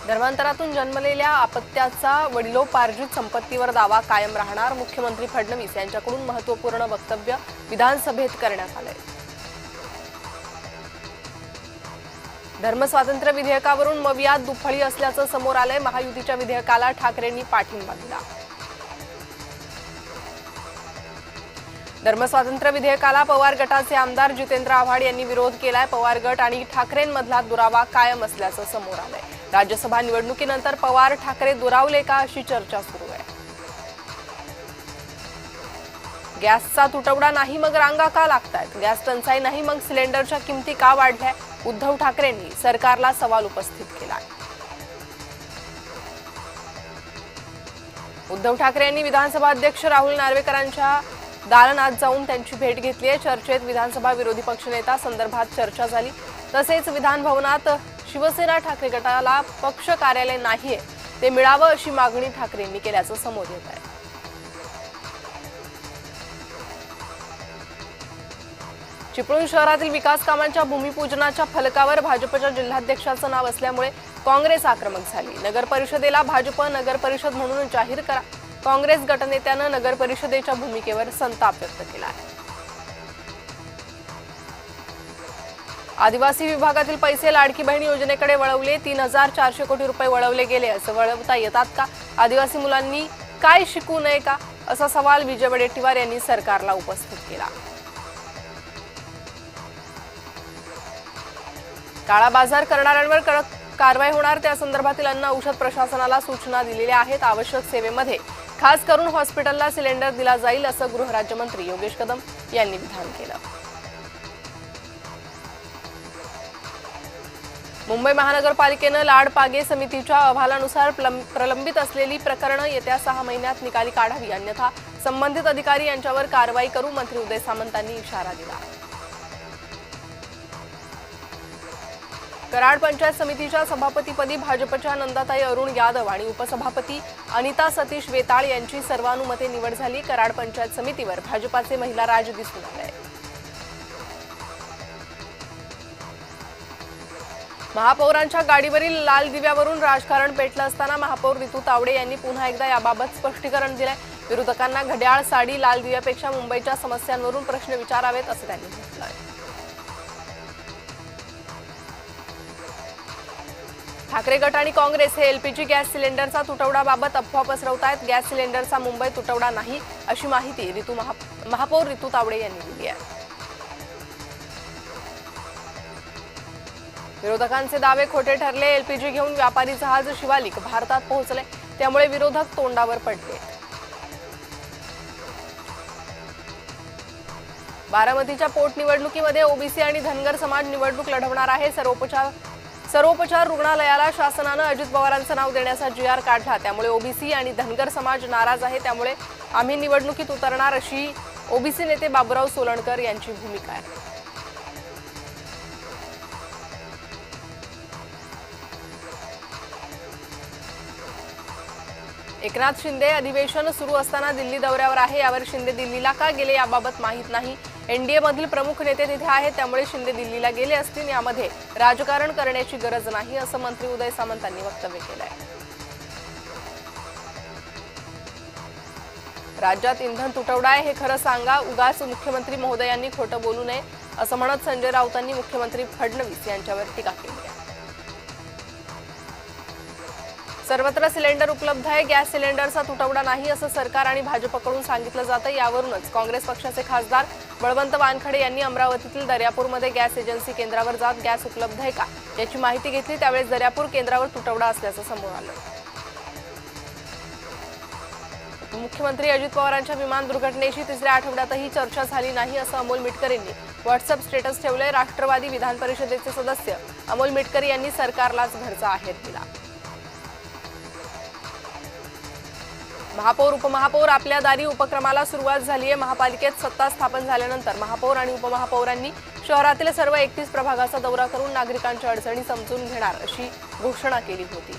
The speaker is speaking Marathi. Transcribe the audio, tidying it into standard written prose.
धर्मांतरातून जन्मलेल्या अपत्याचा वडिलोपार्जित संपत्तीवर दावा कायम राहणार। मुख्यमंत्री फडणवीस यांच्याकडून महत्त्वपूर्ण वक्तव्य विधानसभेत करण्यात आले। धर्मस्वातंत्र्य विधेयकावरून मवियात दुफळी असल्याचं समोर आलंय। महायुतीच्या विधेयकाला ठाकरेंनी पाठिंबा दिला। धर्मस्वातंत्र्य विधेयकाला पवार गटाचे आमदार जितेंद्र आव्हाड यांनी विरोध केलाय। पवार गट आणि ठाकरेंमधला दुरावा कायम असल्याचं समोर आलंय। राज्यसभा निवडणुकीनंतर पवार ठाकरे दुरावले का अशी चर्चा सुरू आहे। गॅसचा तुटवडा नाही मग रांगा का लागतायत? गॅस टंचाई नाही मग सिलेंडरच्या किमती का वाढल्या? उद्धव ठाकरेंनी सरकारला सवाल उपस्थित केला। उद्धव ठाकरे यांनी विधानसभा अध्यक्ष राहुल नार्वेकरांच्या दालनात जाऊन त्यांची भेट घेतली आहे। चर्चेत विधानसभा विरोधी पक्षनेता संदर्भात चर्चा झाली। तसेच विधान भवनात शिवसेना ठाकरे गटाला पक्ष कार्यालय नाहीये ते मिळावं अशी मागणी ठाकरेंनी केल्याचं समोर येत आहे। चिपळूण शहरातील विकास कामांच्या भूमिपूजनाच्या फलकावर भाजपच्या जिल्हाध्यक्षाचं नाव असल्यामुळे काँग्रेस आक्रमक झाली। नगर परिषदेला भाजप नगर परिषद म्हणून जाहीर करा। काँग्रेस गटनेत्यानं नगर परिषदेच्या भूमिकेवर संताप व्यक्त केला आहे। आदिवासी विभागातील पैसे लाडकी बहीण योजनेकडे वळवले। 3400 कोटी रुपये वळवले गेले। असं वळवता येतात का? आदिवासी मुलांनी काय शिकू नये का? असा सवाल विजय वडेट्टीवार यांनी सरकारला उपस्थित केला। काळा बाजार करणाऱ्यांवर कडक कारवाई होणार। त्या संदर्भातील अन्न औषध प्रशासनाला सूचना दिलेल्या आहेत। आवश्यक सेवेमध्ये खास करून हॉस्पिटलला सिलेंडर दिला जाईल असं गृहराज्यमंत्री योगेश कदम यांनी विधान केलं। मुंबई महानगरपालिकेनं लाडपागे समितीच्या अहवालानुसार प्रलंबित असलेली प्रकरणं येत्या 6 महिन्यात निकाली काढावी, अन्यथा संबंधित अधिकारी यांच्यावर कारवाई करू मंत्री उदय सामंतांनी इशारा दिला। कराड पंचायत समितीच्या सभापतीपदी भाजपच्या नंदाताई अरुण यादव आणि उपसभापती अनिता सतीश वेताळ यांची सर्वानुमते निवड झाली। कराड पंचायत समितीवर भाजपाचे महिला राज दिसून आले। महापौरांच्या गाडीवरील लाल दिव्यावरून राजकारण पेटलं असताना महापौर रितू तावडे यांनी पुन्हा एकदा याबाबत स्पष्टीकरण दिलंय। विरोधकांना घड्याळ, साडी, लाल दिव्यापेक्षा मुंबईच्या समस्यांवरून प्रश्न विचारावेत असं त्यांनी म्हटलंय। ठाकरे गट आणि काँग्रेस हे एलपीजी गॅस सिलेंडरचा तुटवड्याबाबत अफवा पसरवतायत। गॅस सिलेंडरचा मुंबईत तुटवडा नाही अशी माहिती महापौर रितू तावडे यांनी दिली आहे। विरोधकांचे दावे खोटे ठरले। एलपीजी घेऊन व्यापारी जहाज शिवालिक भारतात पोहोचले, त्यामुळे विरोधक तोंडावर पडले। बारामतीच्या पोटनिवडणुकीमध्ये ओबीसी आणि धनगर समाज निवडणूक लढवणार आहे। सर्वोपचार रुग्णालयाला शासनानं अजित पवारांचं नाव देण्याचा GR काढला, त्यामुळे ओबीसी आणि धनगर समाज नाराज आहे। त्यामुळे आम्ही निवडणुकीत उतरणार अशी ओबीसी नेते बाबूराव सोलणकर यांची भूमिका आहे। एकनाथ शिंदे अधिवेशन सुरू असताना दिल्ली दौऱ्यावर आहे। यावर शिंदे दिल्लीला का गेले याबाबत माहीत नाही। एनडीए मधील प्रमुख नेते तिथे आहेत, त्यामुळे शिंदे दिल्लीला गेले असतील। यामध्ये राजकारण करण्याची गरज नाही असं मंत्री उदय सामंतांनी वक्तव्य केलंय। राज्यात इंधन तुटवडा आहे हे खरं सांगा, उगाच मुख्यमंत्री महोदयांनी खोटं बोलू नये असं म्हणत संजय राऊतांनी मुख्यमंत्री फडणवीस यांच्यावर टीका केली आहे। सर्वत्र सिलेंडर उपलब्ध आहे। गॅस सिलेंडरचा तुटवडा नाही असं सरकार आणि भाजपकडून सांगितलं जातं। यावरूनच काँग्रेस पक्षाचे खासदार बळवंत वानखडे यांनी अमरावतीतील दर्यापूरमध्ये गॅस एजन्सी केंद्रावर जात गॅस उपलब्ध आहे का याची माहिती घेतली। त्यावेळेस दर्यापूर केंद्रावर तुटवडा असल्याचं समोर आलं। मुख्यमंत्री अजित पवारांच्या विमान दुर्घटनेची 3ऱ्या आठवड्यातही चर्चा झाली नाही असं अमोल मिटकर यांनी व्हॉट्सअप स्टेटस ठेवलंय। राष्ट्रवादी विधान परिषदेचे सदस्य अमोल मिटकर यांनी सरकारलाच घरचा आहेर दिला। महापौर उपमहापौर आपल्या दारी उपक्रमाला सुरुवात झाली आहे। महापालिकेत सत्ता स्थापन झाल्यानंतर महापौर आणि उपमहापौरांनी शहरातील सर्व 31 प्रभागाचा दौरा करून नागरिकांच्या अडचणी समजून घेणार अशी घोषणा केली होती।